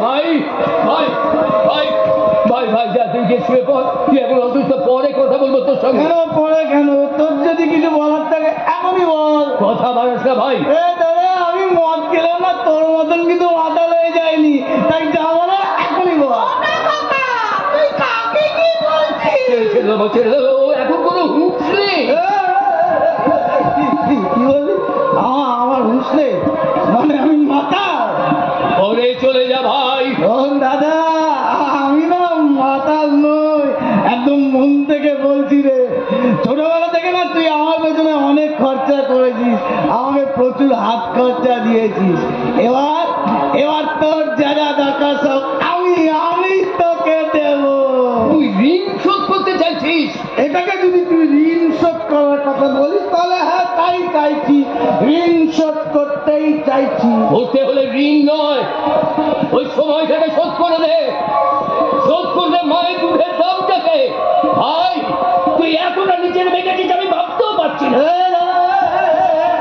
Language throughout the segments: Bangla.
ভাই ভাই ভাই ভাই ভাই যা তুই গিয়ে শুয়ে পড়, তুই এখন অসুস্থ, পরে কথা বলবো তোর সঙ্গে। কেন পরে কেন? তোর যদি কিছু বলার থাকে এখনই বল। কথা বাড়াস না ভাই। দাদা আমি মদ খেলাম না, তোর মতন কিন্তু মাথা লয়ে যায়নি, তাই যা বলার এখনই বল। তুই কাকে কি বলছিস? ছেড়ে দেবো, এখন কোনো হুঁশ নেই। কি বললি? আমার হুঁশ নেই মানে আমি মাথা? ঘরে চলে যা ভাই। দাদা আমি না মাতাল নই, একদম মন থেকে বলছি রে। ছোটবেলা থেকে না তুই আমার পেছনে অনেক খরচা করেছিস, আমাকে প্রচুর হাত খরচা দিয়েছিস। এবার তোর যা যা দরকার সব আমি তোকে দেব। তুই ঋণ শোধ করতে চাইছিস? এটাকে যদি তুই ঋণ শোধ করার কথা বলিস তাহলে হ্যাঁ তাই চাইছি, ঋণ শোধ করতেই চাইছি। হতে হলে ঋণ নয়, ওই সময়টাকে শোধ করে দে। শোধ করলে মায়ের দুধের দামটাকে। ভাই তুই এতটা নিচে নেমে গেছিস আমি ভাবতেও পারছি না।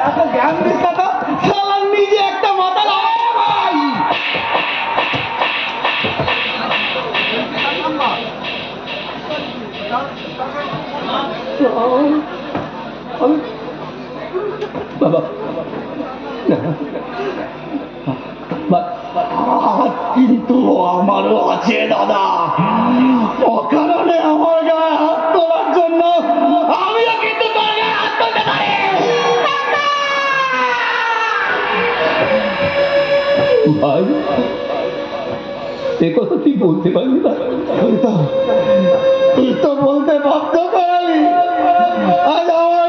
এত জ্ঞান দিস না তো, শালা নিজে একটা মাথা লাগায় ভাই। বাবা কিন্তু আমারও আছে দাদা, অকারণে আমার গায়ে হাত তোলার জন্য আমিও কিন্তু তোর গায়ে হাত তুলতে পারি। ভাই এ কথা তুই বলতে পারবি না? তুই তো বলতে বাধ্য করালি। আজ আমার